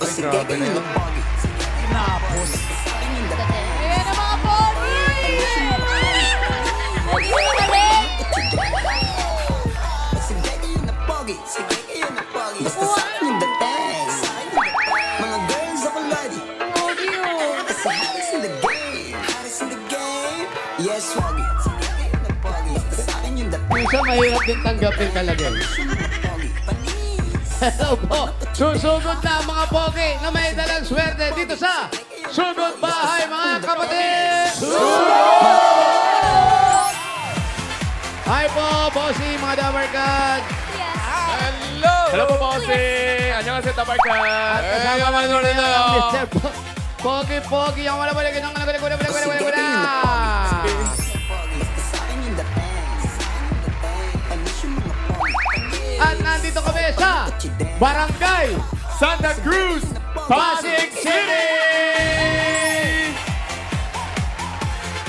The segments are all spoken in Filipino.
Ay, grabe na yun. Napos. Ayan ang mga pogi! Pogi na magaling! Basta sa akin yung dating. Mga girls ako lodi. Pogi oh! Kasi Harris in the game. Harris in the game. Yes, Foggy. Basta sa akin yung dating. Minsan mahirap din tanggapin talaga. Hello po. Susugod na ang mga pogi na may dalang swerte dito sa Sugod Bahay, mga kapatid! Hi po, bossy, mga dabarkad. Yes! Hello! Hello po, bossing! Annyeonghaseyo, Tabarkan! At kasama naman ko ulit na na. Mr. Pogi-pogi, ang wala balik ng wala. At nandito kami sa Barangay Santa Cruz, Pasig City!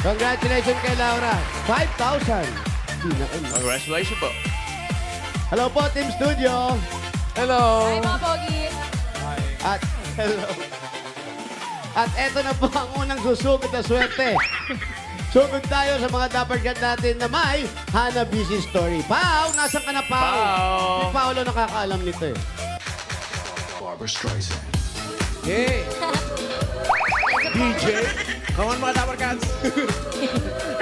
Congratulations kay Laura. 5,000. Congratulations po. Hello po, Team Studio. Hello. Hi mga pogi! At hello. At eto na po ang unang susugod na swerte. Sugod tayo sa mga dapat natin na may Hanabishi story. Pao, nasan ka na, Pao? Pao. Si Paolo nakakaalam nito eh. Barbara Streisand. Hey! DJ? Come on mga Dapper Cats!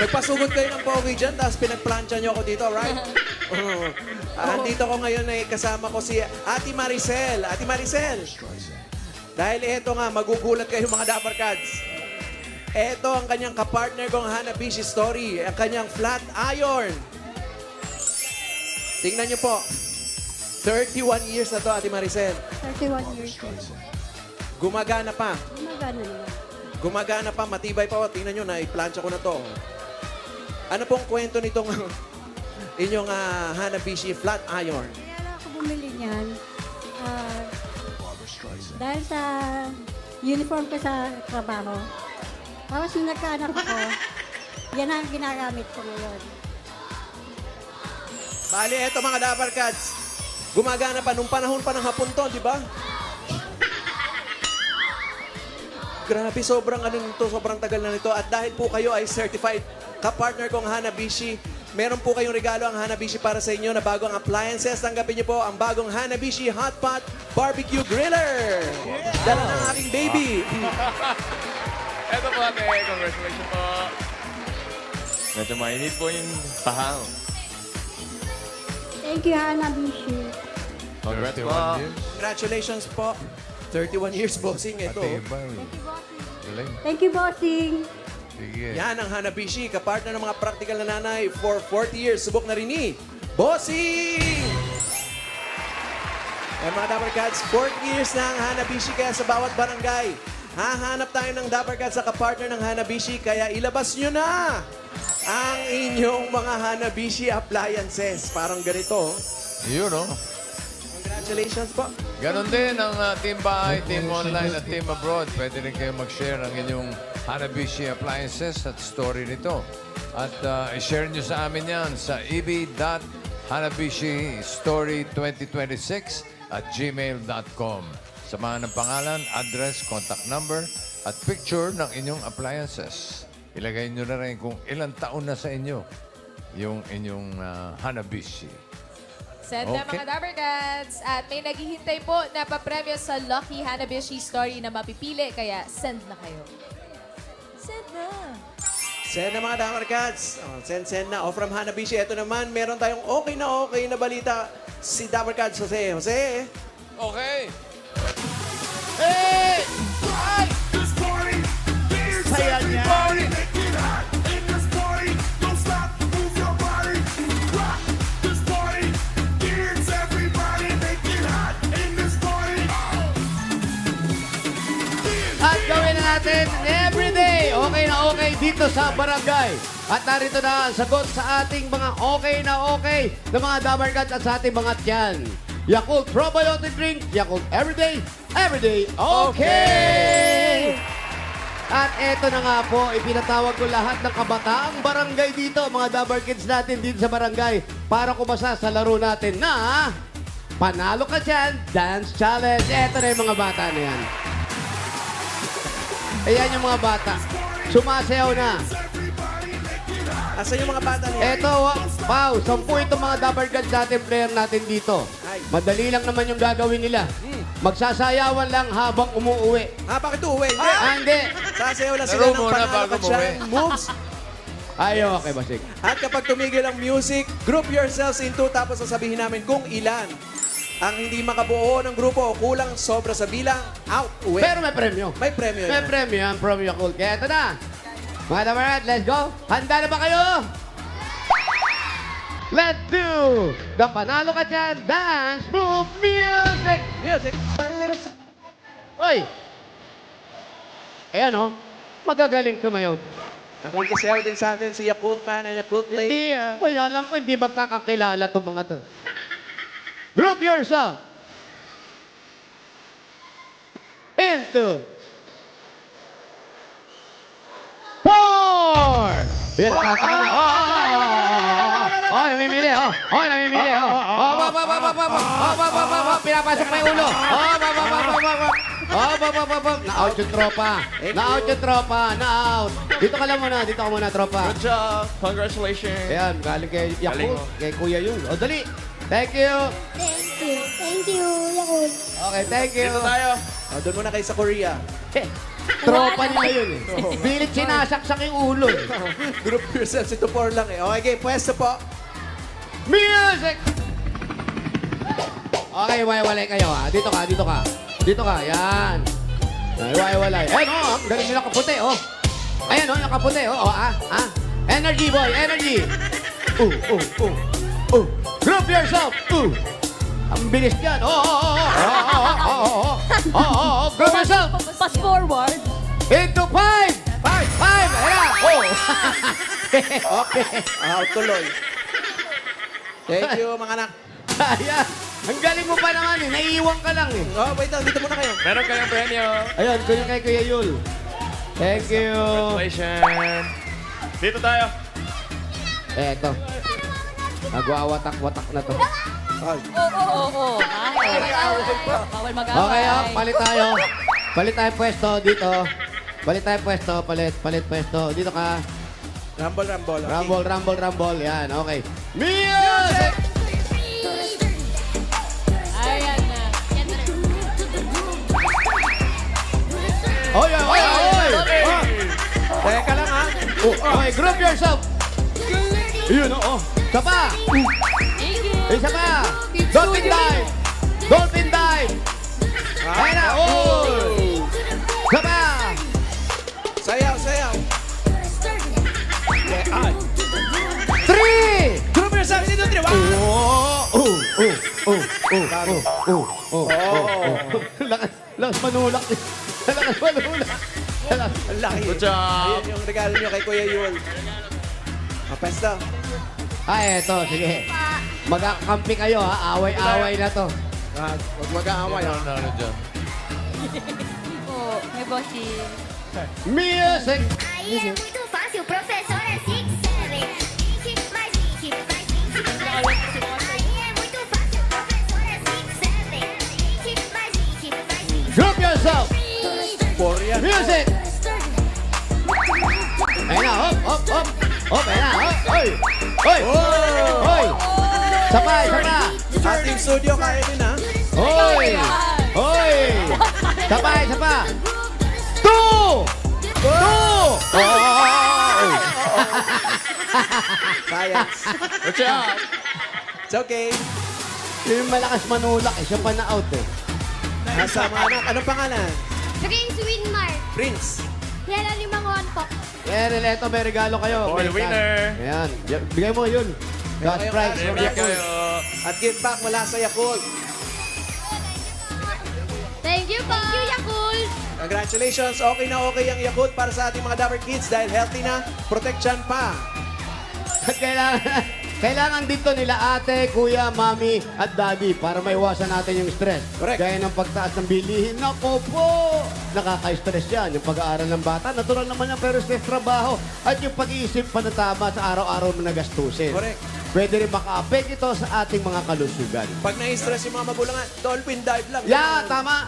Nagpasugod kayo ng pogi dyan, tapos pinagplansya nyo ako dito, right? Andito ko ngayon ay kasama ko si Ate Maricel. Ate Maricel! Dahil eto nga, magugulat kayo mga Dapper Cats. Eto ang kanyang kapartner kong Hanabishi story, ang kanyang flat iron. Tingnan nyo po. 31 years na to, Ate Maricel. 31 years old. Gumagana pa. Gumagana naman. Gumagana pa, matibay pa. Tingnan nyo, na-plancha ko na to. Ano pong kwento nitong inyong Hanabishi flat iron? Kaya lang ako bumili niyan. Dahil sa uniform ko sa trabaho. Tapos nung nagkaanak ako, yan ang ginagamit ko ngayon. Bali, eto mga Dapper Cats. Gumagana pa nung panahon pa ng hapon to, di ba? Grabe, sobrang ano nito, sobrang tagal na nito. At dahil po kayo ay certified kapartner kong Hanabishi, meron po kayong regalo ang Hanabishi para sa inyo na bagong appliances. Tanggapin niyo po ang bagong Hanabishi Hot Pot Barbecue Griller. Dala ng aking baby. Eto po ate, congratulations po. Medyo mainit po yung pahang. Thank you, Hanabishi. Congrats po. Congratulations po. 31 years bossing ito. Thank you, bossing. Yan ang Hanabishi, kapartner ng mga practical na nanay for 40 years. Subok na rin ni Bossing! Eh mga Dapper Cats, 40 years na ang Hanabishi kaya sa bawat barangay. Hahanap tayo ng Dapper Cats sa kapartner ng Hanabishi kaya ilabas nyo na ang inyong mga Hanabishi appliances. Parang ganito. Yun, no? Congratulations po. Ganon din ang Team Bahay, Team Online at Team Abroad. Pwede rin kayo mag-share ng inyong Hanabishi appliances at story nito. At i-share nyo sa amin yan sa eb.hanabishistory2026@gmail.com. Samahan ng pangalan, address, contact number, at picture ng inyong appliances. Ilagay nyo na rin kung ilang taon na sa inyo yung inyong Hanabishi. Send na Okay. mga Dapper Cats. At may naghihintay po na papremyo sa Lucky Hanabishi Story na mapipili. Kaya send na kayo. Send na. Send na mga Dapper Cats. Oh, send na. O from Hanabishi, ito naman, meron tayong okay na balita si Dapper Cats. Jose. Okay. Hey! Saya niya. At gawin na natin everyday. Okay na okay dito sa barangay. At narito na ang sagot sa ating mga okay na mga dabarkat at sa ating mga tiyan. Yakult Probiotic Drink, Yakult Everyday, Everyday Okay! At eto na nga po, ipinatawag ko lahat ng kabataang barangay dito, mga Dabar Kids natin dito sa barangay, para kumasa sa laro natin na Panalo Ka Dyan Dance Challenge. Eto na yung mga bata na yan. Ayan yung mga bata. Sumasayaw na. Asan yung mga bata niya? Eto, Pao, 10 itong mga Dabber Gods natin player natin dito. Ay. Madali lang naman yung gagawin nila. Magsasayawan lang habang umuuwi. Bakit uwi? Hindi. Hindi. Sasayaw lang sila Laro ng muna Panalo bago Ka Dyan moves. Ay, okay, Basik. At kapag tumigil ang music, group yourselves in two tapos sasabihin namin kung ilan ang hindi makabuo ng grupo o kulang sobra sa bilang, out, uwi. Pero may premyo. May premyo May yan. premyo yan from Yakult. Kaya ito na. Mga Dabber Gods, let's go. Handa na ba kayo? Let's do the Panalo Ka Dyan Dance Move Music! Music. Oy! Ayan o, magagaling tumayo. Nakikisayaw din sa atin si Yakult fan and Yakult Lake. Hindi wala lang ko, hindi magkakakilala itong mga to. Group yourself into 4! Yan, oh, namimili, oh. Oh, namimili, oh. Oh, pinapasok na yung ulo. Na-out yung tropa. Na-out yung tropa. Na-out. Dito ka lang muna. Dito ka muna, tropa. Good job. Congratulations. Ayan, galing kay Galing, Yakult. oh. Kay Kuya yun. O, dali. Thank you. Thank you, Yakult. Okay, thank you. Dito tayo. Doon muna kayo sa Korea. Tropa nila yun eh. Pilit sinasaksak yung ulo eh. Group yourselves into 4 lang eh. Okay, pwesto po. Music! Okay, walay kayo ha. Dito ka, dito ka. Dito ka, yan. Walay. Ayan o, galing nila kaputi, oh. Ayan o, yung kaputi, oh. Energy, boy, energy. Group yourself. Ang bilis yan. Group yourself. Fast forward. Into 5. 5. Ayan. Okay. Tuloy. Thank you, mga anak. Ayan. Ang galing mo pa naman eh. Naiiwan ka lang eh. Oh, wait lang. Dito muna kayo. Meron kayong premyo. Ayun, kunin kay Kuya Yul. Thank you. Congratulations. Dito tayo. Eto. Nagwawatak-watak na to. Oo. Bawal mag-away. Okay, palit tayo. Palit tayo pwesto dito. Palit tayo pwesto. Palit pwesto. Dito ka. Rumble. Okay. Rumble. Yan, okay. Music! Ayan na. Oy! Teka lang ha. Okay, group yourself. Yun, oo. Isa pa. Isa pa. Dolphin dive. Ayun na. Isa pa. Sayaw. 3. Group yourselves into 3. Lakas manulak. Ang laki. Good job. Ayan yung regalo nyo kay Kuya Yul. Pwesto. Eto, sige. Magkakampi kayo, ha? Away-away na to. Huwag mag-aaway. Ano na dyan? May bossy. Music! Aí é muito fácil, professor é 6, 7, 20 mais 20 mais 20 mais 20. Aí é muito fácil, professor é 6, 7, 20 mais 20 mais 20. Group yourself! Korea. Music! Ayun na, hop! Ayun na, hop! Hoy! Sapa! Ating studio kaya din ha. Hoy! Sapa! 2! Science. Good job. It's okay. Yung malakas manulak, siya pa na-out eh. Nasa mga anak. Anong pangalan? Prince Winmar, Prince. Hela Limangon po. Erel, eto, may regalo kayo. For the May winner. Ayan, bigay mo yun. Gas kayo, prize. Gas Premyo kayo. At give back mula sa Yakult. Thank you po. Thank you, Yakult. Congratulations. Okay na okay ang Yakult para sa ating mga Dabber Kids dahil healthy na, protection pa. At kailangan dito nila ate, kuya, mami, at daddy para maiwasan natin yung stress. Correct. Gaya ng pagtaas ng bilihin. Nako po! Nakaka-stress yan. Yung pag-aaral ng bata, natural naman yan, pero stress trabaho. At yung pag-iisip pa na tama sa araw-araw mo nagastusin. Correct. pwede rin maka-affect ito sa ating mga kalusugan. Pag na-stress yung mga magulang, dolphin dive lang. Yeah, tama.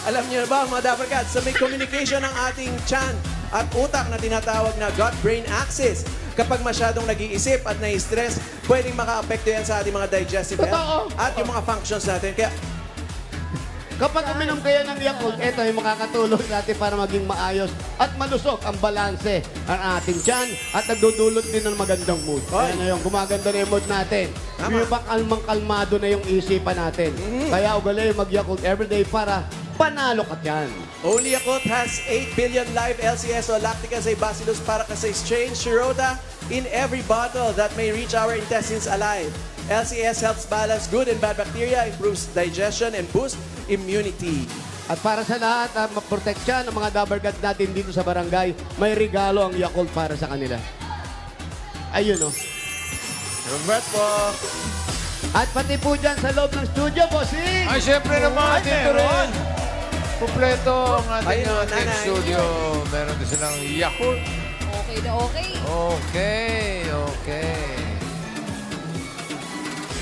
Alam niyo na ba, mga Dapper Cats, sa may communication ng ating tiyan at utak na tinatawag na gut-brain axis. Kapag masyadong nag-iisip at na-stress, pwedeng maka-apekto yan sa ating mga digestive health at yung mga functions natin. Kaya, Kapag uminom kayo ng Yakult, ito yung makakatulong natin para maging maayos at malusog ang balanse ang ating tiyan at nagdudulot din ng magandang mood. Kaya na yung gumaganda na yung mood natin. Yung ba kalmang-kalmado na yung isipan natin. Kaya ugali mag-Yakult everyday para panalo ka tiyan. only Yakult has 8 billion live LCS o lactic acid bacillus paracasase strain Shirota in every bottle that may reach our intestines alive. LCS helps balance good and bad bacteria, improves digestion, and boosts immunity. At para sa lahat na maproteksyon ng mga Dabber Cats natin dito sa barangay, may regalo ang Yakult para sa kanila. Ayun o. Congrats po. At pati po dyan sa loob ng studio, bossing! Ay, syempre naman, Ay, dito meron. rin. Kompleto ang ating, Ayun, ating nanay. studio. Meron din silang Yakult. Okay na okay. Okay.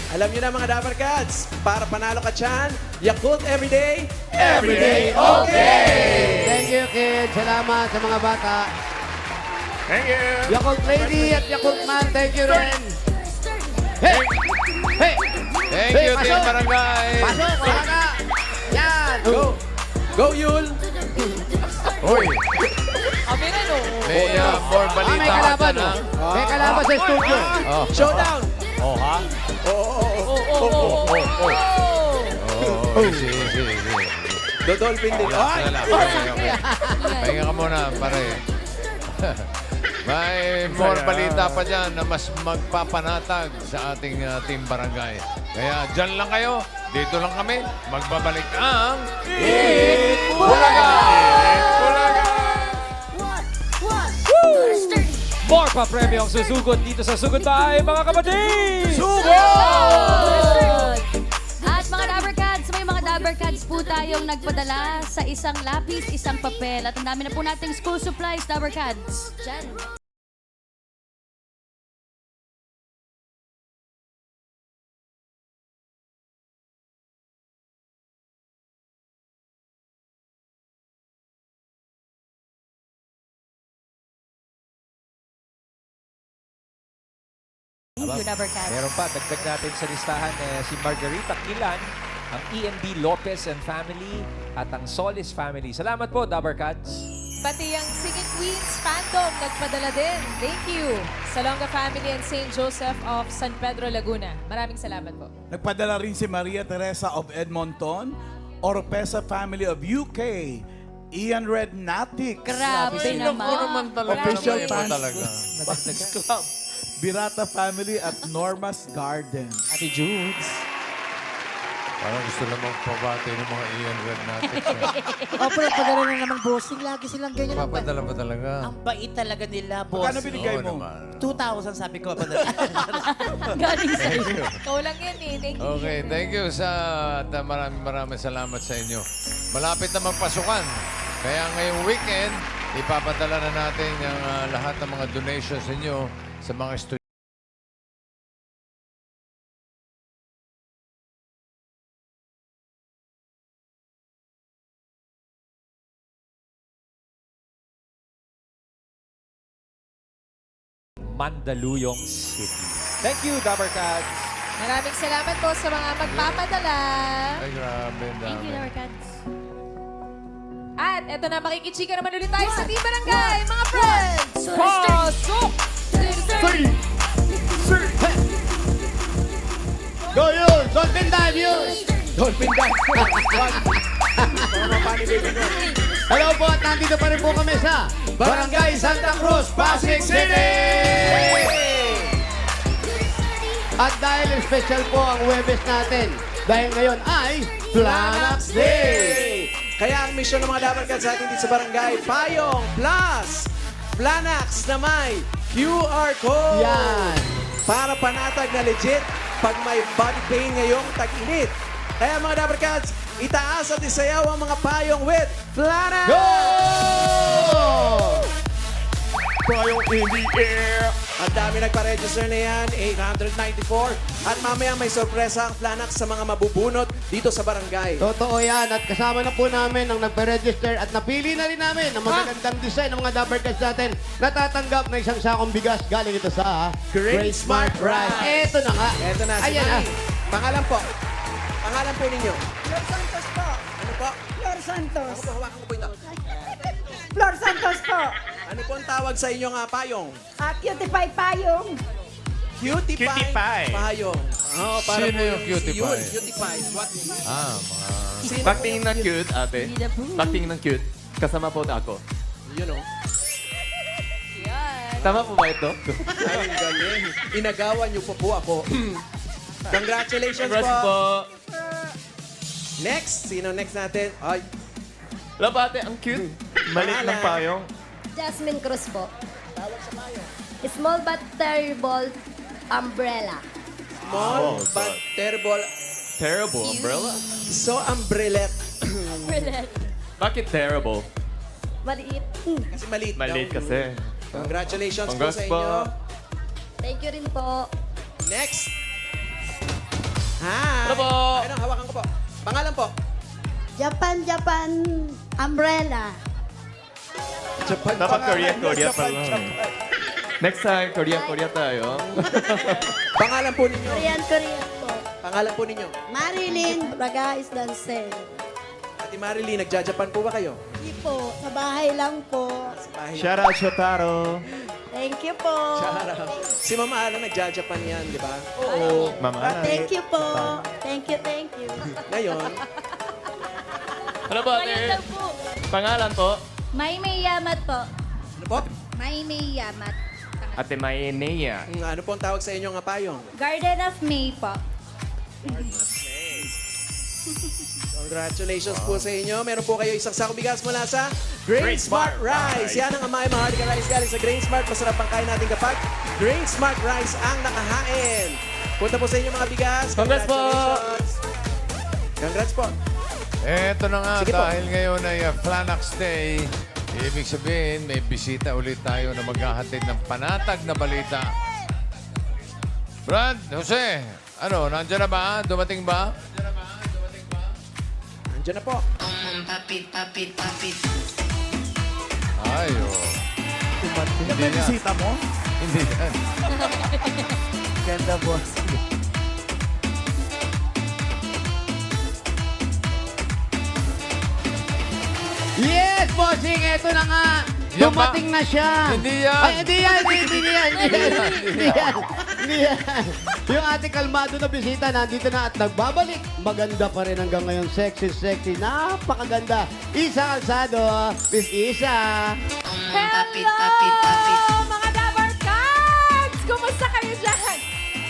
Alam niyo na mga Dapper Cats, para panalo ka dyan, Yakult everyday, Everyday okay! Thank you, kids. Salamat sa mga bata. Thank you. Yakult Lady at Yakult Man, thank you rin. Hey! Hey! Thank Hey, you, pasok! Team Barangay. Pasok! Wala ka! Yan! Go! Go, Yul! Hoy, Kami na, no? may more Ah, balita may ka kalaban, dyan, oh. May kalaban sa studio. Oh. Showdown! Oh, ha? Oh. Easy. Dodolphin din. Ay! Okay. Pahinga ka muna, pare. May more balita pa dyan na mas magpapanatag sa ating Team Barangay. Kaya dyan lang kayo, dito lang kami, magbabalik ang Bulaga! More pa premyo ang susugod dito sa Sugod Tayo, mga kapatid! At mga Dabber Cats, may mga Dabber Cats po tayong nagpadala sa isang lapis, isang papel. At ang dami na po nating school supplies, Dabber Cats. Diyan. Thank you, Dabber Cats. Meron pa, dagdag natin sa listahan si Margarita Kilan, ang EMB Lopez and Family, at ang Solis Family. Salamat po, Dabber Cats. Pati ang Singing Queens fandom nagpadala din. Thank you. Salonga Family and St. Joseph of San Pedro, Laguna. Maraming salamat po. Nagpadala rin si Maria Teresa of Edmonton, Oropesa Family of UK, Ian Rednatic, Grabe naman. Official Iba fans talaga. Club, Birata Family at Norma's Garden. Ate Judes. Parang gusto lang magpabati ng mga Ian Red natin. Opo, nagpadala na naman bossing. Lagi silang ganyan. Papadala ba talaga? Ang bait talaga nila, boss. Magkano binigay Oo mo? naman. 2,000 sabi ko. Padala. Galing sa Ikaw lang yan eh. Thank you. Okay, thank you sa at maraming salamat sa inyo. Malapit na magpasukan. Kaya ngayong weekend, ipapadala na natin yung lahat ng mga donations ninyo sa mga estudyante. Mandaluyong City. Thank you, Dabber Cats. Maraming salamat po sa mga magpapadala. Ay, grabe. Thank you, dami. Dabber Cats. At eto na, makikichika naman ulit tayo sa Team Barangay, mga friends! Pasok! Go yun! Dolphin dive yun! Dolphin dive! Hello po at nandito pa rin po kami sa Barangay Santa Cruz, Pasig City! At dahil special po ang Webes natin, dahil ngayon ay Flanax Day! Kaya ang misyon ng mga Dabber Cats sa ating dito sa barangay, Payong Plus Flanax na may QR code. Yan! Para panatag na legit pag may body pain ngayong tag-init. Kaya mga Dabber Cats, itaas at isayaw ang mga payong with Flanax! Go! Payong in the air. Ang dami nagpa-register na yan, 894. At mamaya may sorpresa ang Flanax sa mga mabubunot dito sa barangay. Totoo yan. At kasama na po namin ang nagpa-register at napili na rin namin ang magagandang design ng mga Dabber Cats natin. Natatanggap na isang sakong bigas galing ito sa Great Smart Rice. Eto na nga. Eto na, si Ayan na. Mami. Pangalan po. Pangalan po ninyo. Flor Santos po. Ano po? Flor Santos. Ako po, hawakan ko po ito. Flor Santos po. Ano po ang tawag sa inyong payong? Cutie Pie Payong. Cutie Pie. Payong. Oh, para Sino po yung Cutie yun, Pie? Cutie Pie. What? Mga... Pagtingin ng cute, ate. Pagtingin ng cute, kasama po ako. You know. Yan. Tama po ba ito? Ay, galing. Inagawan niyo po ako. Congratulations Congrats po. po. Next. Sino next natin? Ay, Wala ba ate, ang cute. Maliit ng payong. Jasmine Cruz po. Small but terrible umbrella. small Oh, but terrible. Terrible umbrella. So, umbrellet. Bakit terrible? Maliit. Kasi maliit daw. Maliit kasi. Congratulations po Congrats sa po. inyo. Thank you rin po. Next. Hi. Hello po. Ano, hawakan ko po. Pangalan po. Japan Umbrella. Japan. Dapat Korea pala. Next time, Korea tayo. Pangalan po ninyo. Korean po. Pangalan po ninyo. Marilyn Braga is Dancel. Ate Marilyn, nagja-Japan po ba kayo? Hindi po, sa bahay lang po. Sa bahay. Shout out, Shotaro. Thank you po. Shara. Si Mama Ala nagja-Japan yan, di ba? Oo. Mama. Thank you po. Thank you. Ngayon, Ano po ate? Pangalan po? May Yamat po. ano po? May Yamat. Ate Maynea. Ano po ang tawag sa inyong payong? Garden of May po. Congratulations po sa inyo. Meron po kayo isang sakong bigas mula sa Grain Smart Rice. Yan ang Amay Maharlika Rice galing sa Grain Smart. Masarap ang kain natin kapag Grain Smart Rice ang nakahain. Punta po sa inyo mga bigas. Congrats po! Congratulations. Congrats po. Eto na nga, Sige po. dahil ngayon ay Flanax Day, ibig sabihin, may bisita ulit tayo na maghahatid ng panatag na balita. Brad, Jose, ano, nandiyan na ba? Dumating ba? Andiyan na po. Ay, oh. Yan ba yung bisita mo? Hindi yan. Ganda, boss. Yes, bossing! Eto na nga. Yan ba? Dumating na siya. Hindi yan. Ay, hindi yan. Yung ating kalmado na bisita, nandito na at nagbabalik. Maganda pa rin hanggang ngayon. Sexy. Napakaganda. Isa Alzado. Miss Isa. Hello, mga Dabber Cats! Kumusta kayo dyan?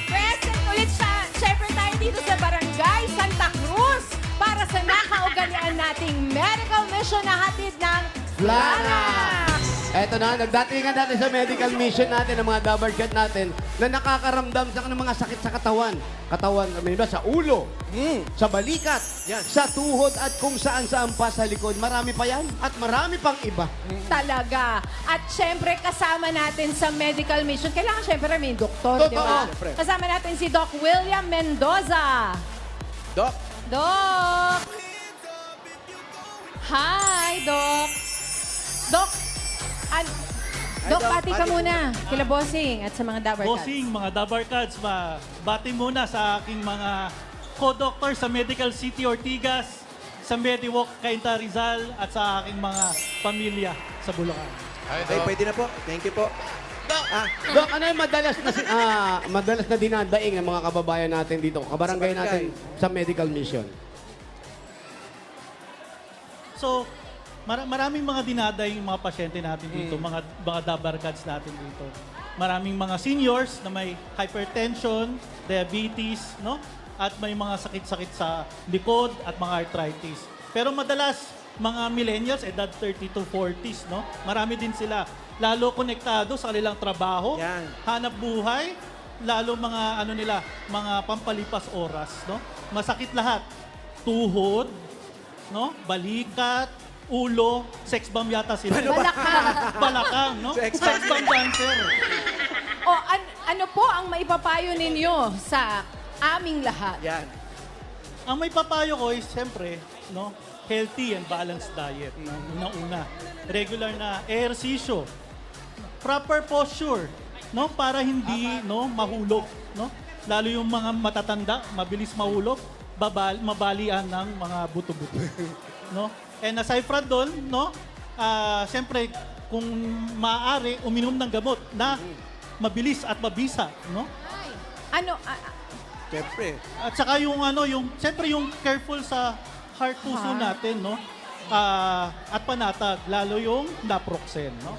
Present ulit syempre tayo dito sa Barangay Santa Cruz para sa nakaugalian nating medical mission na hatid ng Flanax! Eto na, nagdatingan natin sa medical mission natin ng mga Dabber Cat natin na nakakaramdam sa mga sakit sa katawan. Katawan, may iba sa ulo, sa balikat, Yan. sa tuhod at kung saan-saan pa sa likod. Marami pa yan at marami pang iba. Talaga. At syempre, kasama natin sa medical mission. Kailangan syempre may doktor, Totoo. di ba? Syempre. Kasama natin si Doc William Mendoza. Doc. Doc! Hi, Doc! Doc! Doc, Doc, pati ka pati muna. Kila Bossing at sa mga Dabber Cats. Bossing, mga Dabber Cats, bati muna sa aking mga co-doctor sa Medical City Ortigas, sa Mediwalk Cainta Rizal, at sa aking mga pamilya sa Bulacan. Ay, Okay, Doc. pwede na po. Thank you po. Dok, ano yung madalas na dinadaing ng mga kababayan natin dito, kabarangay Sa barangay. natin sa medical mission? So, maraming mga dinadaing mga pasyente natin dito, mga Dabber Cats natin dito. Maraming mga seniors na may hypertension, diabetes, no? At may mga sakit-sakit sa likod at mga arthritis. Pero madalas, mga millennials, edad 30 to 40s, no? Marami din sila. Lalo konektado sa kanilang trabaho, Yan. hanap buhay, lalo mga mga pampalipas oras, no? Masakit lahat. Tuhod, no? Balikat, ulo, sex bomb yata sila. Balakang. Balakang, no? Sex Sex bomb dancer. O ano po ang maipapayo ninyo sa aming lahat? Yan. Ang may papayo ko is, siyempre, no, healthy and balanced diet. No? Unang-una. Regular na ehersisyo. Proper posture, no, para hindi mahulog, no? Lalo yung mga matatanda, mabilis mahulog, mabalian ng mga buto-buto, no? And aside from doon, no, siyempre kung maaari uminom ng gamot na mabilis at mabisa, no? Ano, Siyempre. At saka yung siyempre yung careful sa heart puso natin, no? At panatag, lalo yung naproxen, no?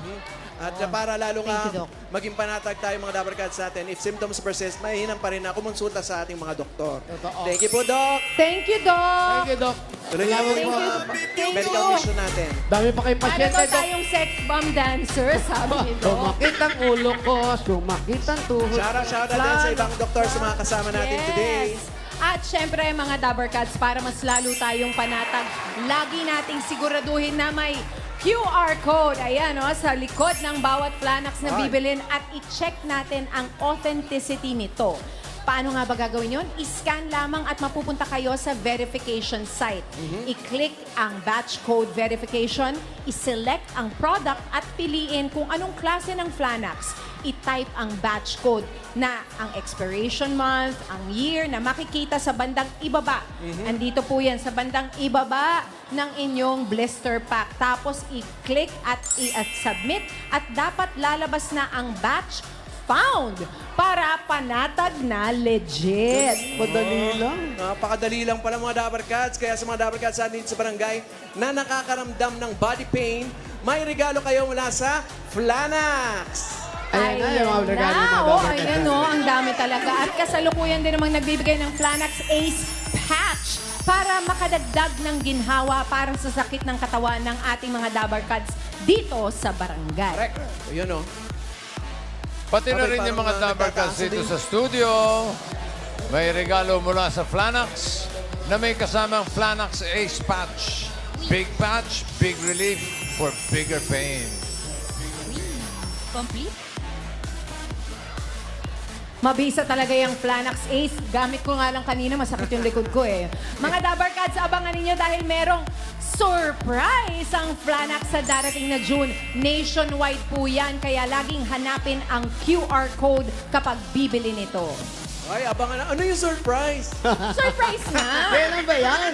At para lalo nga Thank you, Doc. maging panatag tayo mga Dabber Cats natin, if symptoms persist, mahihinam pa rin na kumonsulta sa ating mga doktor. Thank you po, Doc. thank you, Doc. Thank you, Doc. Tuloy niyo po Thank yung you. Thank medical you. mission natin. Dami pa kayong Ano pasyente, daw Doc. tayong sex bomb dancer, sabi ni Doc. Sumakit ang ulo ko, sumakit ang tuhod. Shout out din sa ibang doktor sa mga kasama natin today. At syempre, mga Dabber Cats, para mas lalo tayong panatag, lagi nating siguraduhin na may QR code. Ayan, sa likod ng bawat Flanax na bibilin at i-check natin ang authenticity nito. Paano nga ba gagawin yun? I-scan lamang at mapupunta kayo sa verification site. I-click ang batch code verification, i-select ang product at piliin kung anong klase ng Flanax. I-type ang batch code na ang expiration month, ang year na makikita sa bandang ibaba. Andito po yan sa bandang ibaba ng inyong blister pack. Tapos i-click at i-submit at dapat lalabas na ang batch found para panatag na legit. Madali lang. Napakadali lang pala mga Dabber Cats. Kaya sa mga Dabber Cats natin sa barangay na nakakaramdam ng body pain, may regalo kayo mula sa Flanax. Ayan na, yung mga regalo ng mga Oh, Dabber Cats ayan natin. ang dami talaga. At kasalukuyan din namang nagbibigay ng Flanax Ace Patch para makadagdag ng ginhawa para sa sakit ng katawan ng ating mga Dabber Cats dito sa barangay. Correct. Yun o. Pati na Okay, rin yung mga parang Dabber Cats nagtataas dito din. sa studio. May regalo mula sa Flanax na may kasamang Flanax Ace Patch. Big patch, big relief for bigger pain. Complete? Mabisa talaga yung Flanax Ace. Gamit ko nga lang kanina, masakit yung likod ko eh. Mga Dabber Cats, abangan ninyo dahil merong surprise ang Flanax sa darating na June. Nationwide po yan, kaya laging hanapin ang QR code kapag bibili nito. Ay, abangan na. Ano yung surprise? Surprise na! Kailan ba yan?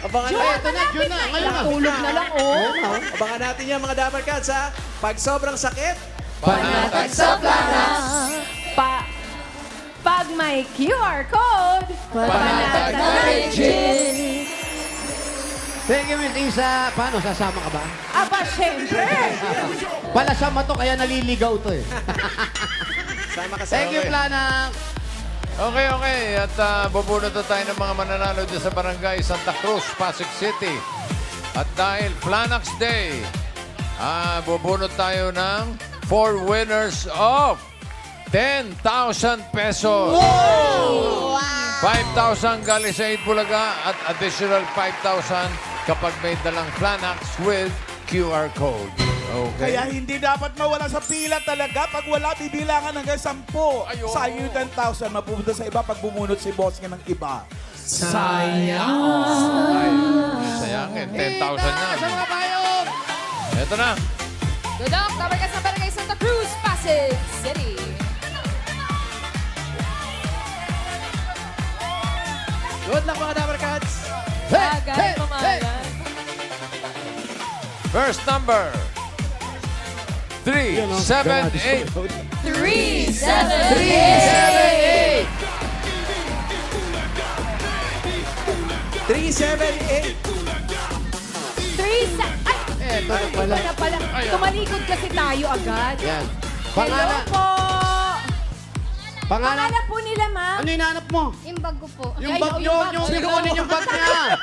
Abangan June, na. Ito na, June na. Ngayon na. Tulog na lang, oh. Abangan natin yan mga Dabber Cats ha. Pag sobrang sakit, Panatag sa Flanax. Pag may QR code, panatag na legit. Thank you, Miss Isa. Paano, sasama ka ba? Aba, syempre. Palasama to, kaya naliligaw to eh. sama ka sa Thank you, Flanax. Okay. At bubunot na tayo ng mga mananalo dyan sa Barangay Santa Cruz, Pasig City. At dahil Flanax Day, bubunot tayo ng 4 winners of 10,000 pesos. 5,000 galing sa 8 Bulaga at additional 5,000 kapag may dalang Flanax with QR code. Okay. Kaya hindi dapat mawala sa pila talaga. Pag wala, bibilangan hanggang 10. Ayun. Sayang yung 10,000. Mapupunta sa iba pag bumunot si boss ng iba. Sayangin, 10,000 yan. Sa mga payong! Ito na. Good luck, Dabber Cats ng Barangay Santa Cruz, Pasig City. Good luck mga Dabber Cats. Agad mamalan. First number. 378. 378. 378. 378. Ay, Eto na pala. iba na pala. Tumalikod kasi tayo agad. Yan. Hello Pangalan. po. Pangalan. Pangalan po nila, ma'am? Ano hinahanap mo? Yung bag ko po. Yung bag nyo, yung sinukunin yung bag niya.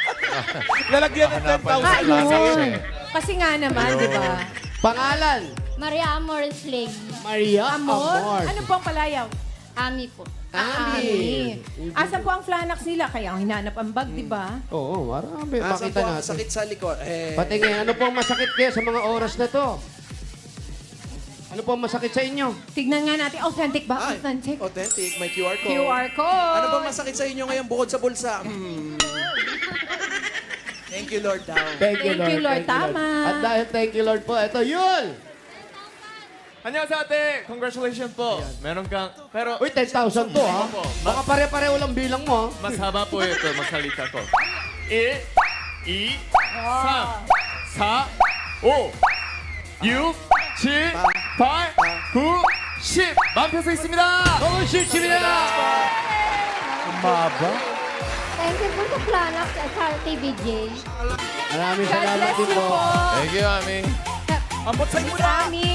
Lalagyan ng 10,000. Ayun. Kasi nga naman, di ba? Pangalan. Maria Amor Flag. Maria Amor? Ano po ang palayaw? Ami po. Ami. Asan po ang Flanax nila? Kaya ang hinanap ang bag, di ba? Oo, marami. Asan Pakita po ang natin. sakit sa likod? Patingin, ano po ang masakit kayo sa mga oras na to? Ano po masakit sa inyo? Tignan nga natin. Authentic ba? Ay, Authentic. authentic. May QR code. QR code. Ano bang masakit sa inyo ngayon bukod sa bulsa? Thank you, Lord, daw. Thank you, Thank you, Lord. Tama. At dahil thank you, Lord po, ito, Yul! 안녕하세요, ate. Congratulations po. Meron kang, pero Uy, 10,000 to, ha? Opo. Baka pare-pareho lang bilang mo, ha? mas haba po ito, magsalita ko. 1, 2, 3, 4, 5, 6, 7, 8, 9, 10. 만표소 있습니다. 너무 쉽습니다! Maba. Thank you po sa Planax at sa TVJ. Maraming God salamat bless din you po. po. Thank you, Ami. Ambot sa Miss Ami.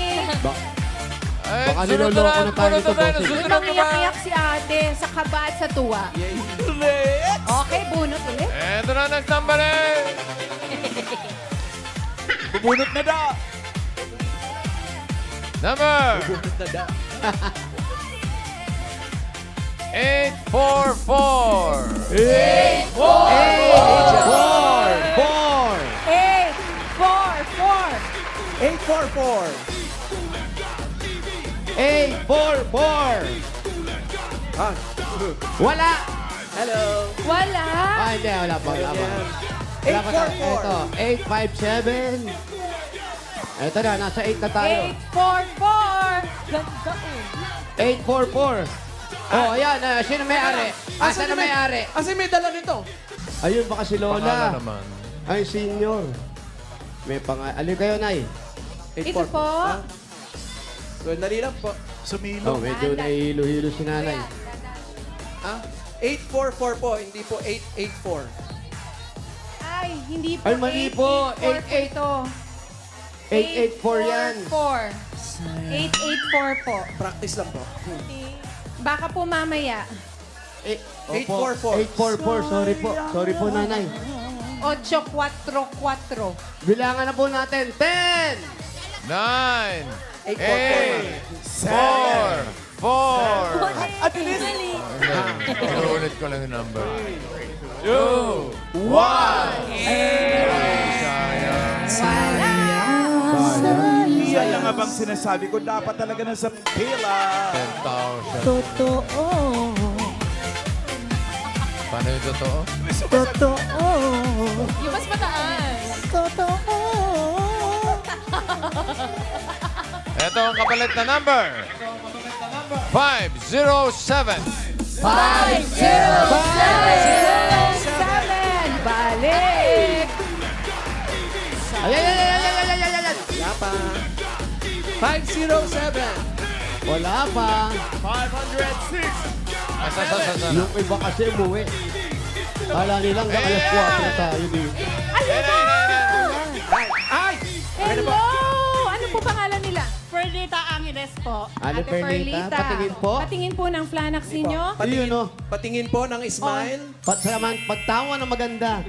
Ay, Baka sunod niloloko na tayo sunod dito, tayo, bossing. susunod Ibang naman. iyak-iyak si ate sa kaba at sa tuwa. Okay, bunot ulit. Eto na, next number eh. Bubunot na da. Number 844. 844. 844! Ah, Wala! hello. Wala. Hindi, wala pa, wala pa. Wala pa tayo. Ito, 857. Ito na, nasa 8 na tayo. 844. Ganda eh. 844. Oh, ayan, sino may-ari? Asan na may-ari? Asa may dala nito? Ayun, baka si Pangalan Lola. naman. Ay, senior. May Alin kayo, Nay? Ito po. Ah, so, dali lang po. Sumilo. Oh, medyo nahihilo-hilo si nanay. Ah, 844 po, hindi po 884. Ay, hindi po. Ay, mali po. 884 ito. 884 yan. 884 po. Practice lang po. Baka po mamaya. 844. 844, sorry po. Sorry po, nanay. 844. Bilangan na po natin. 10! 9, 844. 8, 4, 4. At least, Ulit ko lang yung number. 2! 1! Kaya nga bang sinasabi ko, dapat talaga na sa pila. 10,000. Totoo. Paano yung totoo? Totoo. Yung mas mataas. Totoo. Ito ang kapalit na number. 507. 507. Balik. Ayan! Wala pa. 507. Wala pa. 506. Asa. Yung iba kasi umuwi. Kala nilang alas 4 tayo dito. Ay! Hello! Ano po pangalan nila? Perdita Angeles po. Ano, Ate Perlita? Perlita. Patingin po. Patingin po ng Flanax ninyo. Ayun, oh. Patingin po ng smile. Pagtawa na maganda.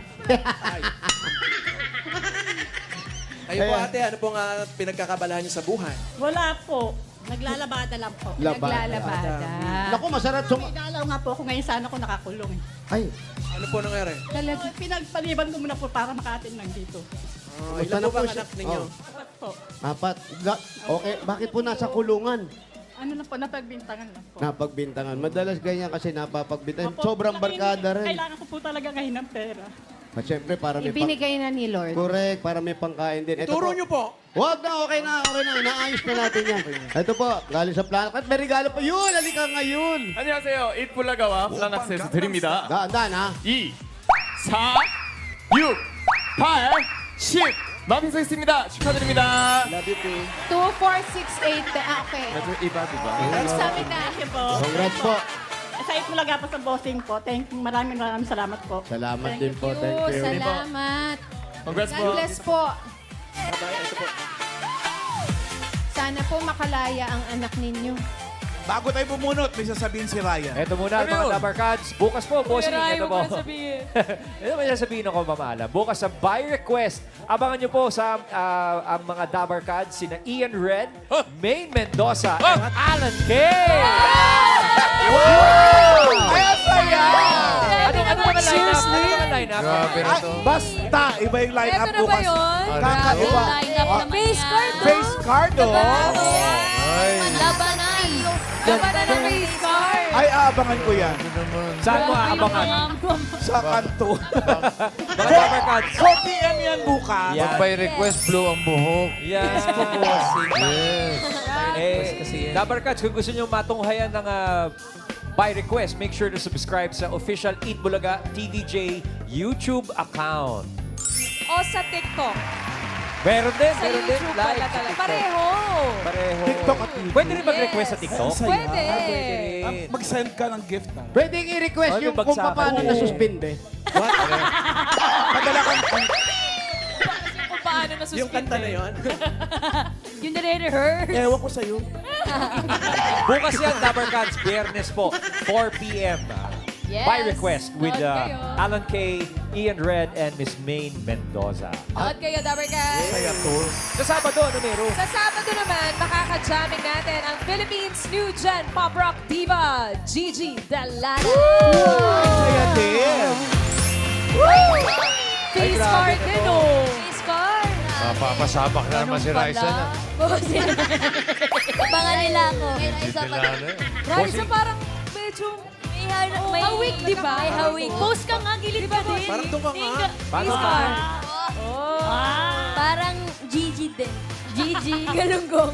Kayo po ate, ano pong pinagkakabalahan niyo sa buhay? Wala po. Naglalabada lang po. Naglalabada. Naku, masarap. Nagdalaw nga po ako ngayon. Sana ako nakakulong. Ay, Ano po nangyari? Talaga. Pinagpaliban ko muna po para makatin lang dito. Ilan po bang anak ninyo? Dapat po. apat. Okay, bakit po nasa kulungan? Ano lang po, napagbintangan lang po. Napagbintangan. Madalas ganyan kasi napapagbintangan. Opo, Sobrang barkada rin. Kailangan ko po talaga ngayon ng pera. At syempre, para may Ibinigay na ni Lord. Correct, para may pangkain din. Ito Turo po. niyo po. Wag na, okay na. Naayos na natin yan. Ito po, galing sa plano. At may regalo pa yun. Halika ngayon. 안녕하세요. 8불라가와 플랑악세에서 드립니다. Daan, ha? 2, 4, 6, 8, 10. 만표소 있습니다. 축하드립니다. Love you too. 2468. Okay. medyo iba, diba? Sabi na. Thank you po. Congrats po. Sa Itbulaga po sa bossing po. Thank you. Maraming salamat po. Salamat din po. Thank you. Salamat. Congrats po. God bless po. Bye-bye. Ito po. Sana po makalaya ang anak ninyo. Bago tayo bumunot, may sasabihin si Ryan. Ito muna Ano mga yun? Dabar Cats. Bukas po, bossing. Ito po. sabihin. Ito ba sasabihin ako, Mamala? Bukas sa Buy Request. Abangan nyo po sa ang mga Dabar Cats, sina Ian Red, Maine Mendoza, at Alan K. Wow! Ano Ano naman lineup? Ano naman lineup? Grabe na to. Basta, iba yung line-up Ito na ba bukas. yun? Kakaiba. Face card, no? Face card, oh. Ay, Labanan. Labanan ng face card. Ay, aabangan ko yan. Saan mo aabangan? Sa kanto. Mga Dabber Cats. 4 p.m. yan bukas. Yan. by request blue ang buhok. Yes, po bossing. Yes. Dabber Cats, kung gusto nyo matunghayan ng by request, make sure to subscribe sa official Eat Bulaga TVJ YouTube account. O sa TikTok. Meron din, Sa meron din. YouTube Live pala sa talaga. TikTok. Pareho. Pareho. TikTok at YouTube. Pwede rin mag-request sa TikTok? Saya. Pwede. Pwede rin. Mag-send ka ng gift na. Pwede i-request Ano, yung kung bagsakan? paano Oo. nasuspinde. Padala kang Kung paano nasuspinde. Yung kanta na yun. Yung nare-rehearse. ewan ko sa'yo. Bukas yan, Dabber Cats. Biyernes po, 4 p.m. Yes. By request with Nood kayo. Alan K, Ian Red, and Miss Maine Mendoza. Nood kayo, Dabber Cats. Saya to. Sa Sabado, ano meron? Sa Sabado naman, makaka-jamming natin ang Philippines New Gen Pop Rock Diva, Gigi Dalana. Saya din. Face grabe card na din, to. oh. Face card. Papasabak na naman si Raisa na. Abangan nila ako. Raisa parang medyo may hawig, di ba? May hawig. Post ka nga, gilid ka din. Parang doon ka nga. Paano Face ka? card. Oh. Parang Gigi din. Gigi Galunggong.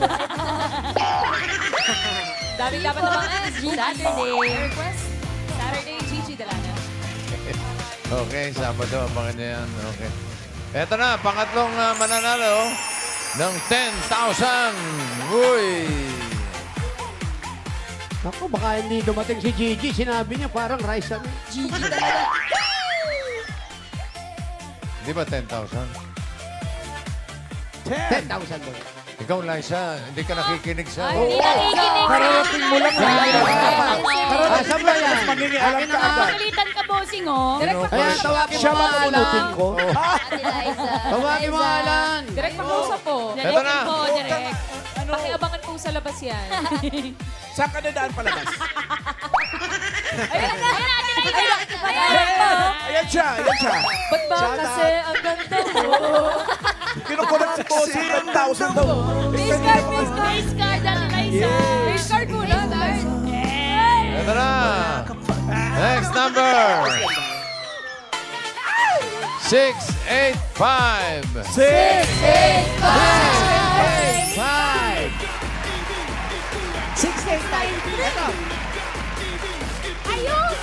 Dami dapat naman Saturday. Request Saturday, Gigi Dalana. Okay, Sabado, abangan niya yan. Okay. Eto na, pangatlong mananalo ng 10,000. Uy! Ako, baka hindi dumating si Gigi. Sinabi niya parang Raisa na. Gigi talaga. Di ba 10,000? 10,000 mo. Ikaw, Liza, hindi ka nakikinig sa... Hindi nakikinig. Kararating mo lang. Asan ba yan? Mangingialam Akin ka na nga. agad. Palitan ka, bossing, oh. Ayan, tawagin Siya mo ba Alan. pumunutin ko? Ate Liza. Tawagin mo Alan. Direct mag-usap po. Eto na. Po, direct. Pakiabangan po sa labas yan. Saan ka dadaan palabas? Ayun na! Ayan siya, ayan siya. Ba't ba kasi ang ganda mo? Kinukulat si Bossy, 10,000 daw. Face card, face card. Face card, Ate Liza. Face card muna, Dad. Eto na. Next number. 685. 685. Ayun!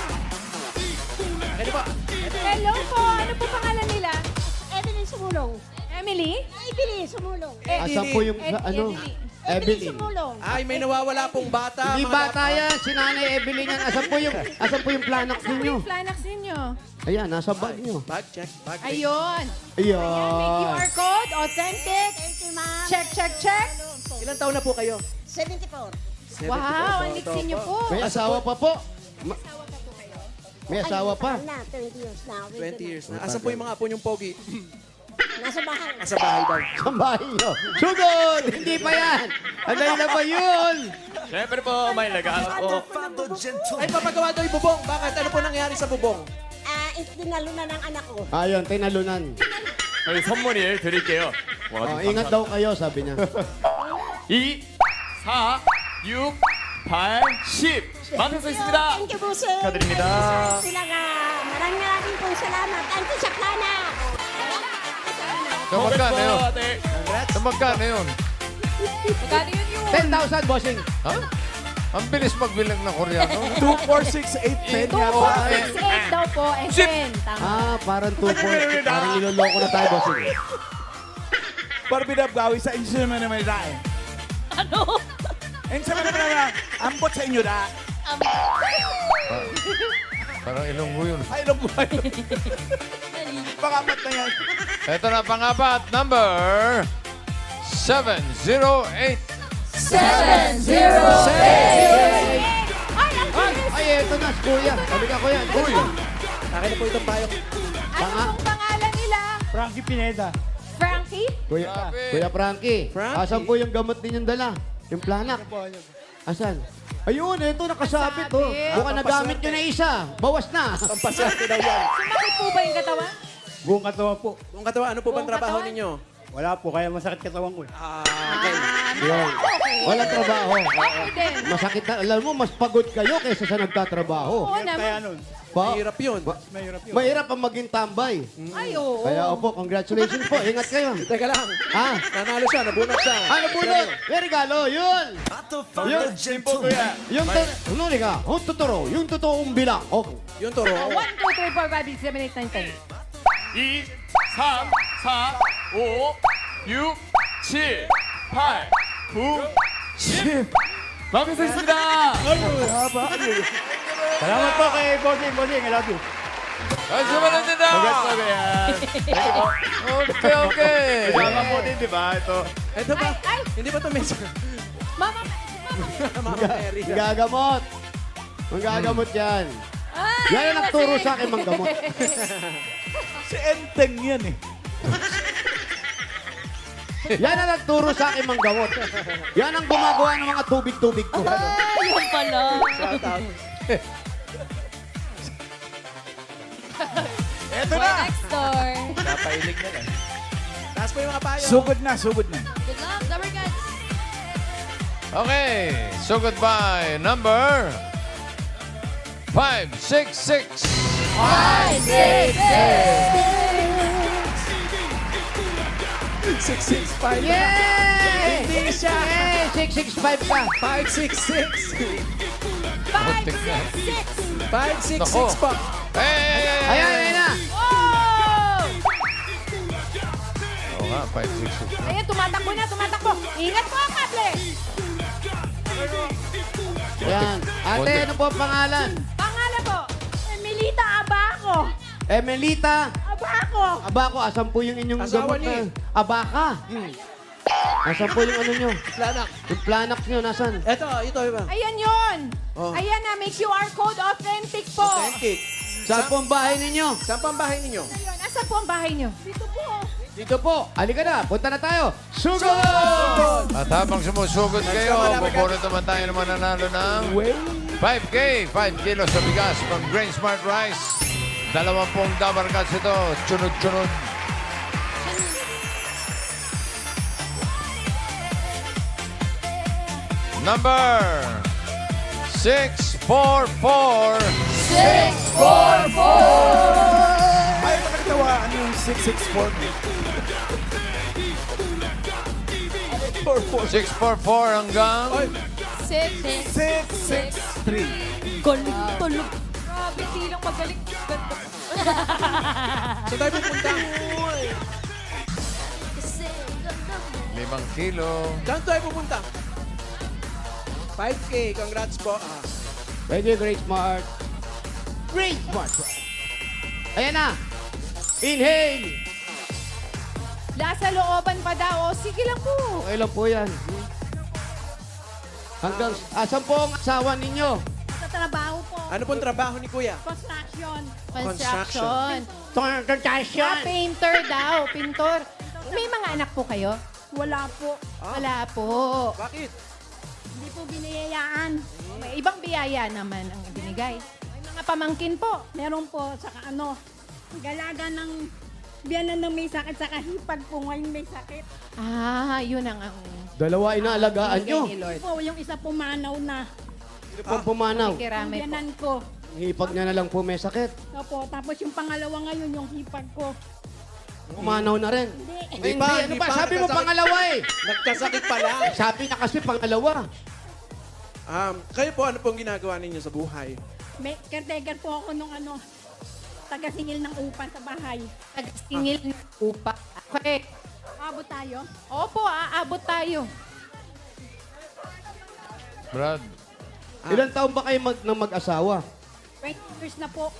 Hello po! Ano po pangalan nila? Evelyn Sumulong. Emily? Evelyn Sumulong. Asan po yung, ano? Evelyn. Sumulong. Ay, may nawawala pong bata. Hindi mga bata yan. Si Nanay Evelyn yan. Asan po yung planax ninyo? Planax ninyo. Ayan, nasa bag nyo. Bag check, bag check. Ayun. May Ayan. QR code, authentic. Thank you, ma'am. Check, check, check. Ilan taon na po kayo? 74. Wow, ang liksi niyo po. May asawa pa po. May asawa pa. Na, 20 years na. 20 years na. Asan po yung mga apo niyong pogi? Nasa bahay. Nasa bahay daw. Sa bahay nyo. Sugod! Hindi pa yan. Anday na ba yun? Siyempre po, may lagaan po. Ay, papagawa daw yung bubong. Bakit? Ano po nangyari sa bubong? Dinalo na ng anak ko. Ayun, tinalunan. 저희 선물을 드릴게요. Ingat daw kayo, sabi niya. 2, 4, 6, 8, 10. 만들어 있습니다. Thank you, Busing. 축하드립니다. Sila nga. Maraming pong salamat. Thank you, Saklana. Magkano yun? 네. Magkano yun? Magkano yun yung... 10,000, bossing. Ha? Ang bilis magbilang ng Koreano. 2, 4, 6, 8, 10 yata. 2, 6, 8 daw po, and 10. Tama. Ah, parang 2 points. Parang niloloko na tayo, bossing. Para binabgawi sa inyo naman naman dahil. Ano? Inyo naman naman, ambot sa inyo da. Parang ilonggo yun. Ay, ilang buhay. Pangapat na yan. Ito na pangapat, number 708. 708! Ay, eto na, kuya. Sabi ka, kuya. Uy. Akin na po itong payo. Ano pong pangalan nila? Frankie Pineda. Frankie? Kuya Frankie. Frankie. Asan po yung gamot ninyong dala? Yung planak. Asan? Ayun, ito nakasabit oh. Nakasabit. Mukhang nagamit nyo na isa. Bawas na. Pampaswerte daw yan. Sumakit po ba yung katawan? Buong katawan po. Kung katawa, ano po bang Buong trabaho katawan? ninyo? Wala po, kaya masakit katawan ko eh. Okay. Yun. Walang trabaho. Okay din. Masakit na. Alam mo, mas pagod kayo kaysa sa nagtatrabaho. Oo Kaya naman. nun, Pa, Mahirap yun. mahirap yun. mahirap ang maging tambay. Ay, oo. Kaya opo, congratulations po. Ingat kayo. Teka lang. Ha? Nanalo siya, nabunot siya. Ano bunot? May regalo, yun! Yun, yung ano ka? Yung totoo, yung totoong bilang. Okay. Yung toro. 1, 2, 3, 4, 5, 6, 7, 8, 9, 10. 2, 3, 4, 5, 6, 7, 8, 9, 10. 10. 마음에 있습니다. Salamat po kay Bossing. Bossing, I love you. Ay, sumalandin na! Okay. Kasama po din, di ba? Ito. Ito ba? Ay, ay. Hindi ba ito mesa? Mama, Mama Mary. Gagamot. Manggagamot yan. Ay, Yan ang nagturo sa akin manggamot. Si Enteng yan eh. Yan ang nagturo sa akin manggamot. Yan ang gumagawa ng mga tubig-tubig ko. Ah, yun pala. Shout out. Eto Well, na. next door. Napailig na lang. Taas po yung mga payo. Sugod na, sugod na. Good luck, Dabber Cats. Okay, so goodbye. Number 566. 5, 6, 6. 665. Yay! Hindi siya. Yay! 665 ka. 566. 5, 6, 6. 566 po. Hey! Ayan, ayan na. Oh! Oo nga, 566. Ayan, tumatakbo na, tumatakbo. Ingat po, Kaple. Ayan. Ate, ano po ang pangalan? Pangalan po, Emilita Abaco. Emelita. Abaco. Abako, asan po yung inyong Asawa gamot ni. na? Abaka. Asan po yung ano nyo? Planak. Yung planax nyo, nasan? Ito, ito iba. Ayan yun. Oh. Ayan na, may QR code authentic po. Authentic. Saan po ang bahay ninyo? Saan pa ang bahay ninyo? Ayun, asa po ang bahay nyo? Dito po. Dito po. Halika na, punta na tayo. Sugod! At habang sumusugod kayo, bubunot naman tayo na mananalo ng 5K, 5 kilos sa bigas from Grain Smart Rice. 20 Dabar Cats ito, tsunod-tsunod. Number 644. Ay, nakakatawa. Ano yung 664? 644 hanggang 6, 663. Tulog. Grabe, silang magaling. Ganda. Saan tayo pupunta? 5 kilo. Saan tayo pupunta? 5K. Congrats po. Thank you, Great Smart. Great Smart. Ayan na. Inhale. Nasa looban pa daw. O, sige lang po. Okay lang po yan. Hanggang, asan po ang asawa ninyo? Sa trabaho po. Ano pong trabaho ni Kuya? Construction. Construction. Construction. Painter daw. Pintor. May mga anak po kayo? Wala po. Wala po. Bakit? Hindi po biniyayaan. May ibang biyaya naman ang binigay. May mga pamangkin po. Meron po, saka ano, galaga ng biyanan na may sakit, saka hipag po ngayon may sakit. Ah, yun ang Dalawa inaalagaan nyo. ni Lord. Po, yung isa pumanaw na. Sino pong pumanaw? Yung Kiramay po. biyanan ko. Hipag niya na lang po may sakit. Opo, tapos yung pangalawa ngayon, yung hipag ko. Pumanaw na rin. Hindi pa, Ano ba? Sabi mo pangalawa eh. Nagkasakit pala. Sabi na kasi pangalawa. Kayo po, ano pong ginagawa ninyo sa buhay? May caretaker po ako nung ano, taga-singil ng upa sa bahay. Tagasingil ng upa. Okay. Abot tayo. Opo, aabot tayo. Brad, Ilan taon ba kayo mag-asawa? 20 years na po.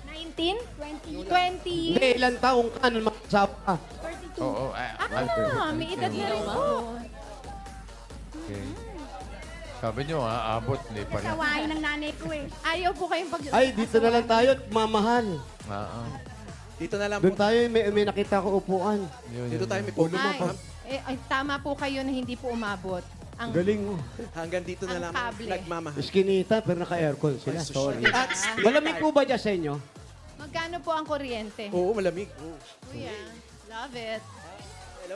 19? 20. 20? Hindi, ilan taong ka na mag-asawa ka? 32. oo. May edad na rin po. Okay. Sabi nyo, abot. Hindi pa rin. Sawain ng nanay ko eh. Ayaw po kayong pag... Ay, dito na lang tayo at mamahal. Dito na lang Doon po. tayo, may nakita ko upuan. Dito tayo may puno. Ay, tama po kayo na hindi po umabot. ang Galing mo. Hanggang dito na Ang lang kable. nagmamahal. Iskinita, pero naka-aircon sila. Ay, Sorry. At split Malamig type. po ba dyan sa inyo? magkano po ang kuryente? Oo, malamig. Kuya, love it.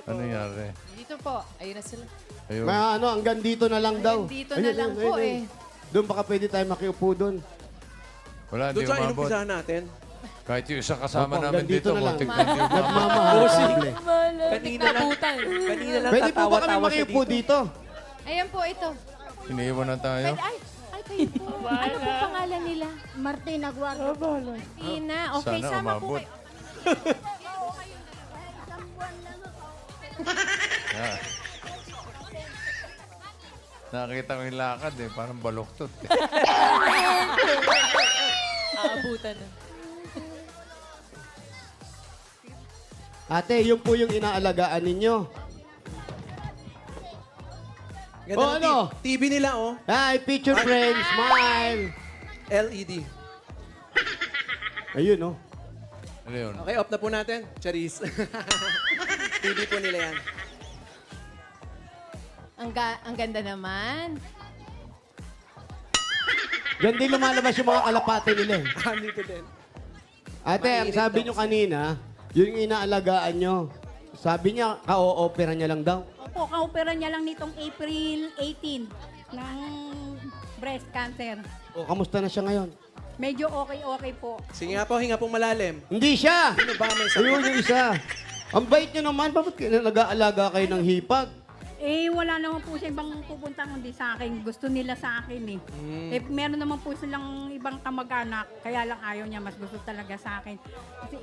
Ano nangyari? Dito po. Ayun na sila. Ayun. Ano, hanggang dito na lang daw. Dito na lang po eh. Doon baka pwede tayo makiupo doon. Wala, hindi Doon sa umabot. inumpisahan natin. Kahit yung isang kasama Opo, namin hanggang dito dito, na lang. muntik na hindi umabot. Nagmamahal kable. Kanina lang, kanina lang Pwede po ba kami tatawa-tawa siya makiupo dito? Ayan po ito. Iniiwan na tayo. Ay, kayo po. Ano po pangalan nila? Martina Guardo. Tina. Okay, Sana sama po umabot. kayo. Ah. Nakakita ko yung lakad eh, parang baluktot eh. Aabutan na. Ate, yun po yung inaalagaan ninyo. Ganda Oh, ng ano? TV nila, oh. Hi, picture frame, smile. LED. Ayun, oh. Ano yun? Okay, off na po natin. Charis. TV po nila yan. Ang ganda naman. Diyan din lumalabas yung mga kalapate nila eh. Andito din. Ate, ang Mainit sabi daw nyo kanina, yun yung inaalagaan nyo. Sabi niya, ka-o-opera niya lang daw. Opo, kaopera niya lang nitong April 18 ng breast cancer. O, kamusta na siya ngayon? Medyo okay po. Sige nga po, hinga pong malalim. Hindi siya! Sino ba may Ayun yung isa. Ang bait nyo naman, bakit nag-aalaga kayo ng hipag? Eh, wala naman po siya ibang pupunta kundi sa akin. Gusto nila sa akin eh. Eh, meron naman po silang ibang kamag-anak, kaya lang ayaw niya, mas gusto talaga sa akin. Kasi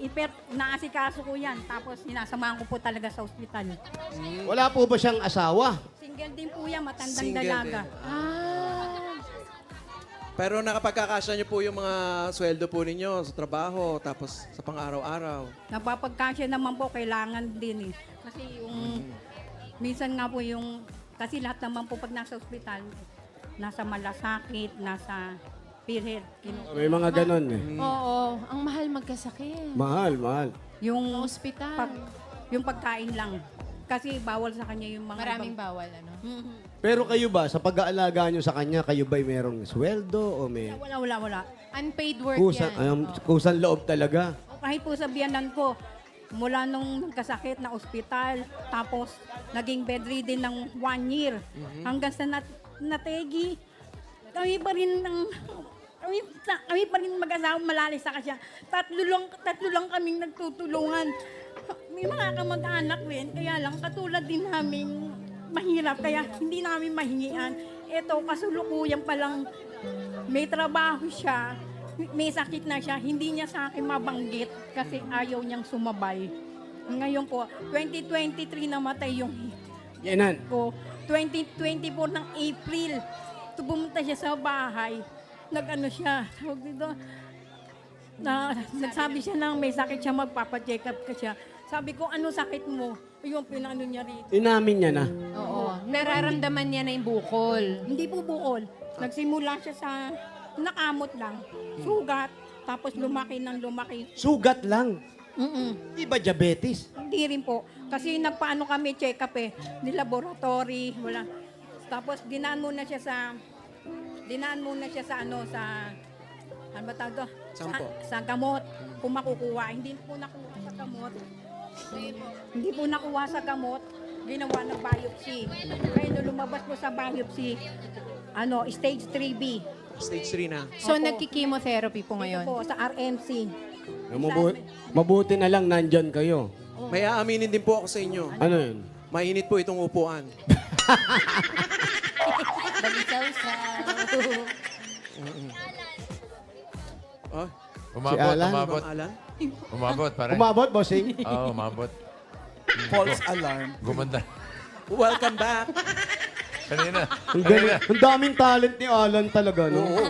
naasikaso ko yan, tapos sinasamahan ko po talaga sa ospital. Wala po ba siyang asawa? Single din po yan, matandang Single dalaga. Pero nakapagkakasya niyo po yung mga sweldo po ninyo sa trabaho, tapos sa pang-araw-araw. Napapagkasya naman po, kailangan din eh. Kasi yung, minsan nga po yung, kasi lahat naman po pag nasa ospital, nasa malasakit, nasa PhilHealth. May mga ganon eh. Oo, ang mahal magkasakit. Mahal, mahal. Yung, Hospital. yung pagkain lang. Kasi bawal sa kanya yung mga Maraming ibang- bawal, ano? Pero kayo ba, sa pag-aalaga nyo sa kanya, kayo ba'y merong sweldo o may Wala. Unpaid work kusan, yan. kusan loob talaga? O kahit po sa biyanan ko, mula nung nagkasakit na ospital, tapos naging bedridden ng 1 year, hanggang sa nategi, kami pa rin mag-asawa malalis sa kasya. Tatlo lang kaming nagtutulungan. May mga kamag-anak rin, kaya lang katulad din namin mahirap, kaya hindi namin mahingian. Ito, kasulukuyan pa lang may trabaho siya, may sakit na siya, hindi niya sa akin mabanggit kasi ayaw niyang sumabay. Ngayon po, 2023 namatay yung Yanan. ko. 2024 ng April, pumunta siya sa bahay. Nag-ano siya, tawag dito, nagsabi siya na may sakit siya, magpapacheck up ka siya. Sabi ko, ano sakit mo? Yung pinano niya rito. Inamin niya na. Oo. Nararamdaman niya na yung bukol. Hindi po bukol. Nagsimula siya sa nakamot lang. Sugat. Tapos lumaki ng lumaki. Sugat lang. Mm-mm. Di ba diabetes? Hindi rin po. Kasi nagpaano kami check up eh. Di laboratory, wala. Tapos dinaan muna siya sa ano ba tawag to? Sampo. Sa gamot. Kung makukuha. Hindi po nakuha sa gamot. Hindi po nakuha sa gamot. Ginawa ng biopsy. Kaya nung lumabas po sa biopsy, stage 3B. Stage 3 na. So, Opo. nagki-chemotherapy po Ito ngayon. po, sa RMC. Mabuti na lang nandyan kayo. May aaminin din po ako sa inyo. Ano yun? Mainit po itong upuan. Oh, Umabot, Si Alan? umabot. Bang Alan? Umabot, pare. Umabot, bossing? Oo, umabot. False alarm. Gumanda. Welcome back. Kanina. Ang galing. Ang daming talent ni Alan talaga, no? Oo.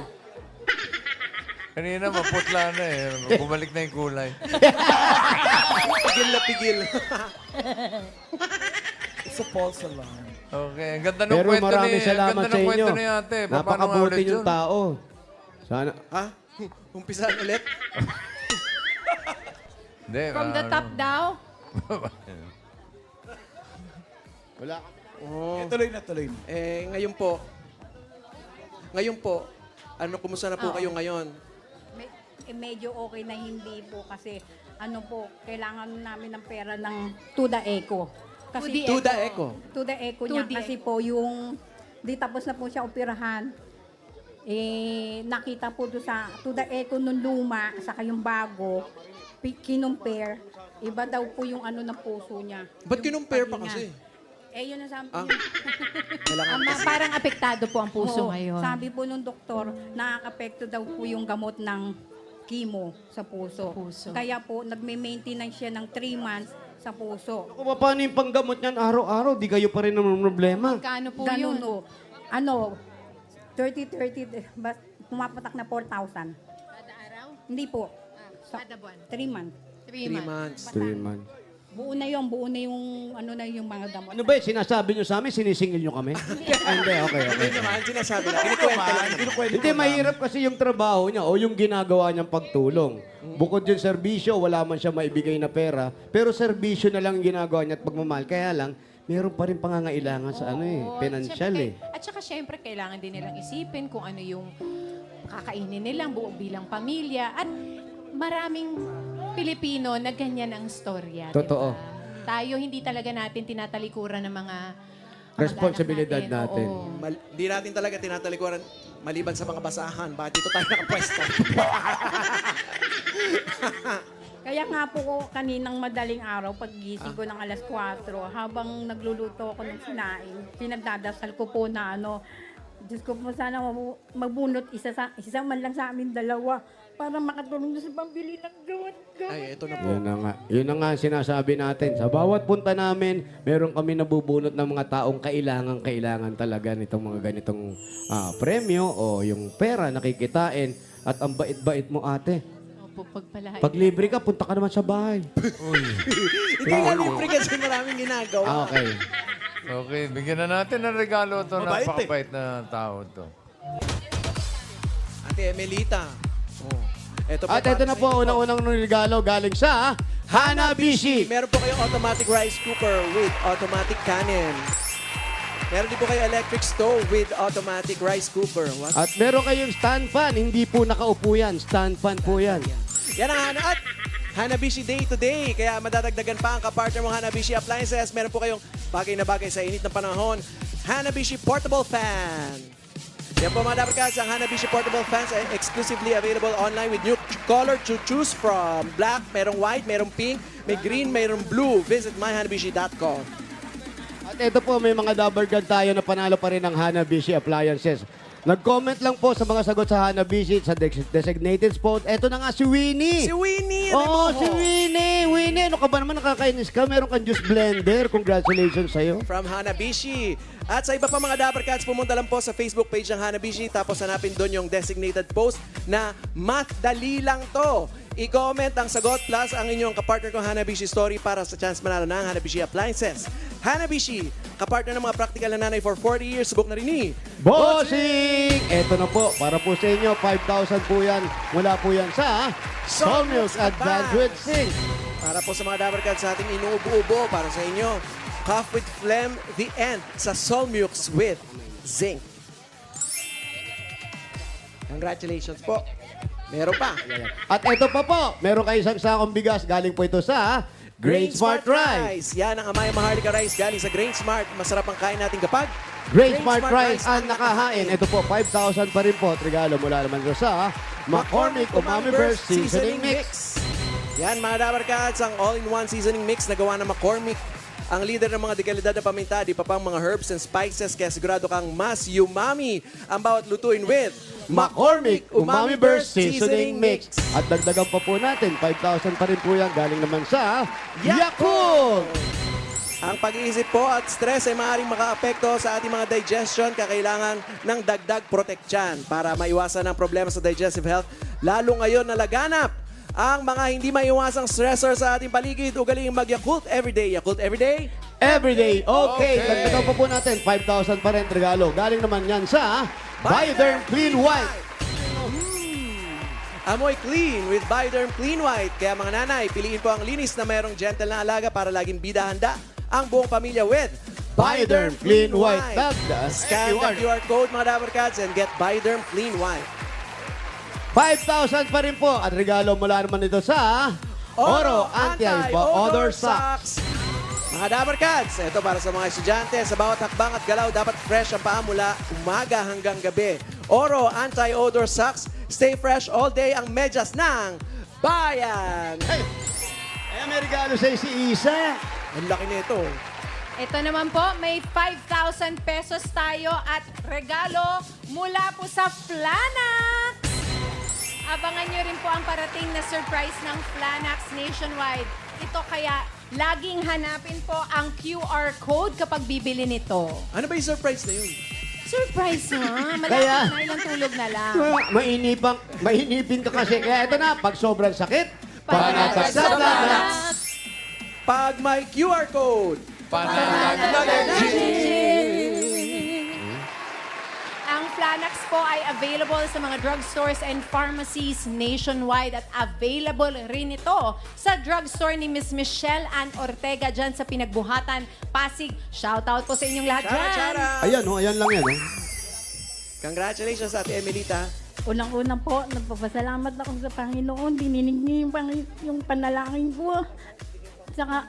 Kanina maputla na eh. Bumalik na yung kulay. Pigil na pigil. It's a false alarm. Okay, ang ganda ng Pero kwento maraming ni, ang salamat ganda sa ng inyo. kwento ni ate. Paano nga Napakabuti ulit yung yun? tao. Sana. Ha? Umpisahan ulit? Hindi, From the top daw. Wala kami Oh. Tuloy na, tuloy na. Ngayon po, kumusta na po kayo ngayon? Medyo okay na hindi po kasi kailangan namin ng pera ng Tuda Eco. Kasi Tuda Eco? Tuda Eco niya kasi po yung di tapos na po siya operahan. Nakita po doon sa Tuda Eco nung luma saka yung bago, kinumpare, iba daw po yung ng puso niya. Ba't Yung kinumpare pa paghinga. kasi? Yun ang sabi Parang apektado po ang puso Oo, ngayon. Sabi po nung doktor, nakaka-apekto daw po yung gamot ng chemo sa puso. Kaya po, nagme-maintenance siya ng 3 months sa puso. Kung paano yung panggamot niyan araw-araw, di kayo pa rin naman problema. Kano po Ganun yun? o. 30, pumapatak na 4,000. Kada araw? Hindi po. Kada buwan? 3 months. 3 months. 3 months. Buo na yung yung mga gamot. Ano ba yun? Sinasabi nyo sa amin, sinisingil nyo kami? Hindi, okay. Hindi naman, sinasabi lang. Kinikwento lang naman. Hindi, mahirap kasi yung trabaho niya o yung ginagawa niyang pagtulong. Bukod yung serbisyo, wala man siya maibigay na pera, pero serbisyo na lang yung ginagawa niya at pagmamahal. Kaya lang, meron pa rin pangangailangan sa financial At saka syempre, kailangan din nilang isipin kung ano yung kakainin nilang buo bilang pamilya. At maraming Pilipino na ganyan ang storya. Totoo. Diba? Tayo hindi talaga natin tinatalikuran ng mga Responsibilidad natin. Oo. Hindi natin talaga tinatalikuran maliban sa mga basahan. Bakit dito tayo nakapwesto? Kaya nga po ko kaninang madaling araw, paggising ko ng alas 4, habang nagluluto ako ng sinain, pinagdadasal ko po na Diyos ko po sana magbunot isa man lang sa amin dalawa para makatulong sa pambili ng gamot. Ay, ito na po. Yun na nga ang sinasabi natin. Sa bawat punta namin, meron kami nabubunot ng mga taong kailangan talaga nitong mga ganitong premyo o yung pera nakikitain. At ang bait-bait mo, ate. Opo, pagpalain. Pag libre ka, punta ka naman sa bahay. Hindi nga libre kasi maraming ginagawa. Okay. Okay, bigyan na natin ng regalo ito. Mabait eh. Napakabait na tao to. Ate Emelita. Ito At ito na po, unang-unang regalo galing sa Hanabishi. Meron po kayong automatic rice cooker with automatic cannon. Meron din po kayo electric stove with automatic rice cooker. What? At meron kayong stand fan. Hindi po nakaupo yan. Stand fan po yan. Yan ang at Hanabishi Day today. Kaya madadagdagan pa ang kapartner mong Hanabishi Appliances. Meron po kayong bagay na bagay sa init ng panahon. Hanabishi Portable Fan. Yan po mga dapat ang Hanabishi Portable Fans ay exclusively available online with new color to choose from. Black, merong white, merong pink, may green, merong blue. Visit myhanabishi.com. At ito po, may mga double guard tayo na panalo pa rin ng Hanabishi Appliances. Nag-comment lang po sa mga sagot sa Hanabishi sa designated spot. Ito na nga si Winnie. Si Winnie! Oo, si Winnie. Winnie, ano ka ba naman nakakainis ka? Meron kang juice blender. Congratulations sa'yo. From Hanabishi. At sa iba pa mga Dapper Cats, pumunta lang po sa Facebook page ng Hanabishi tapos hanapin doon yung designated post na math dali lang to. I-comment ang sagot plus ang inyong kapartner kong Hanabishi story para sa chance manalo ng Hanabishi Appliances. Hanabishi, kapartner ng mga practical na nanay for 40 years. Subok na rin ni Bossing! Ito na po, para po sa inyo, 5,000 po yan. Mula po yan sa Soul Milk Advanced with Zinc. Para po sa mga Dapper Cats sa ating inuubo-ubo para sa inyo. Cough with Phlegm, the end sa Soul Milks with Zinc. Congratulations po. Meron pa. At ito pa po, meron kayo isang sakong bigas. Galing po ito sa Grain Smart Rice. Yan ang Amaya Maharlika Rice galing sa Grain Smart. Masarap ang kain natin kapag Grain Smart Rice ang nakahain. Ito po, 5,000 pa rin po. At regalo mula naman ko sa McCormick Umami Burst Seasoning Mix. Yan mga Dapper Cats, ang all-in-one seasoning mix na gawa ng McCormick. Ang leader ng mga dekalidad na paminta, di pa pang mga herbs and spices, kaya sigurado kang mas umami ang bawat lutuin with McCormick Umami Burst Seasoning Mix. At dagdagan pa po natin, 5,000 pa rin po yan. Galing naman sa Yakult! Ang pag-iisip po at stress ay maaaring makaapekto sa ating mga digestion, kakailangan ng dagdag proteksyon para maiwasan ang problema sa digestive health, lalo ngayon na laganap ang mga hindi maiwasang stressor sa ating paligid. Ugaling mag-Yakult Everyday. Yakult Everyday. Everyday, okay. Dagdagan pa po natin, 5,000 pa rin regalo. Galing naman yan sa Bioderm Clean White. Amoy clean with Bioderm Clean White. Kaya mga nanay, piliin po ang linis na mayroong gentle na alaga para laging bida handa ang buong pamilya with Bioderm Clean White. Scan the QR code mga Dabber Cats and get Bioderm Clean White. 5,000 pa rin po. At regalo mula naman ito sa Oro Anti-Odor Socks. Mga Dabber Cats, ito para sa mga estudyante. Sa bawat hakbang at galaw, dapat fresh ang paa mula umaga hanggang gabi. Oro Anti-Odor Socks. Stay fresh all day ang medyas ng bayan. Ay, may regalo sa si Isa. Ang laki nito. Ito naman po, may 5,000 pesos tayo at regalo mula po sa Flanax. Abangan nyo rin po ang parating na surprise ng Flanax nationwide. Ito kaya laging hanapin po ang QR code kapag bibili nito. Ano ba yung surprise na yun? Surprise ha? Malapit Kaya- na ilang tulog na lang. Mainipin ka kasi. Kaya ito na, pag sobrang sakit, Panatag sa Flanax. Pag may QR code, Ang Flanax po ay available sa mga drugstores and pharmacies nationwide at available rin ito sa drugstore ni Miss Michelle Ann Ortega dyan sa Pinagbuhatan, Pasig. Shoutout po sa inyong lahat Chara, dyan. chara. Ayan, ayan lang yan. Congratulations Ate Emelita. Unang-unang po, nagpapasalamat ako sa Panginoon. Dininig niyo yung panalangin ko. Saka,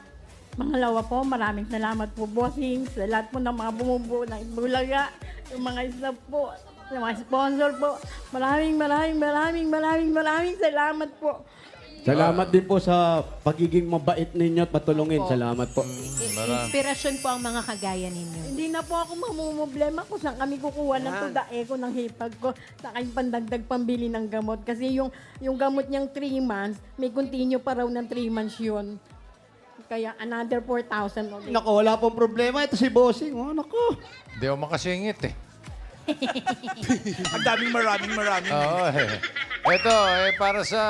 pangalawa po, maraming salamat po, bossing, sa lahat po ng mga bumubuo ng Bulaga, yung mga staff po, yung mga sponsor po. Maraming salamat po. Salamat din po sa pagiging mabait ninyo at matulungin. Salamat po. Inspirasyon po ang mga kagaya ninyo. Hindi na po ako mamumblema kung saan kami kukuha ng tudae ko ng hipag ko sa kayong pandagdag pambili ng gamot. Kasi yung gamot niyang 3 months, may continue pa raw ng 3 months yun. Kaya another 4,000 ulit. Nako, wala pong problema. Ito si Bossing. Oh, nako. Hindi ako makasingit eh. Ang daming maraming. Oo Ito, para sa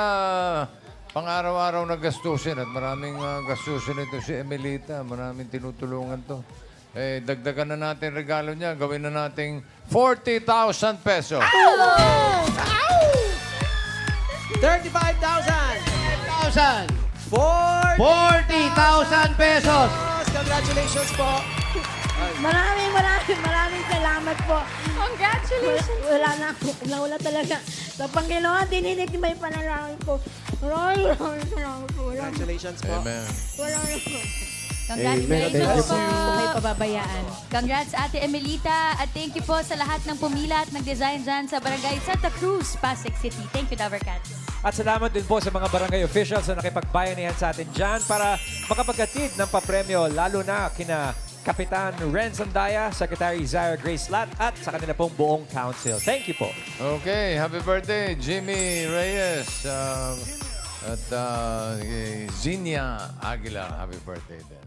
pang-araw-araw na gastusin at maraming gastusin ito si Emelita. Maraming tinutulungan to. Dagdagan na natin regalo niya. Gawin na nating 40,000 pesos. 35,000! 1,000. 40,000 pesos. Congratulations po! Maraming salamat po. Congratulations! Wala talaga. Sa Panginoon, dininig mo yung panalangin ko. Maraming salamat po. Congratulations po. Amen. Amen. Thank you Congratulations po. po. Huwag kayo pababayaan. Congrats Ate Emelita at thank you po sa lahat ng pumila at nag-design dyan sa Barangay Santa Cruz, Pasig City. Thank you, Dabber Cats. At salamat din po sa mga barangay officials na nakipagbayanihan sa atin dyan para makapaghatid ng papremyo, lalo na kina Kapitan Ren Sandaya, Secretary Zaira Grace Lat at sa kanila pong buong council. Thank you po. Okay, happy birthday, Jimmy Reyes. At Zinia Aguilar, happy birthday din.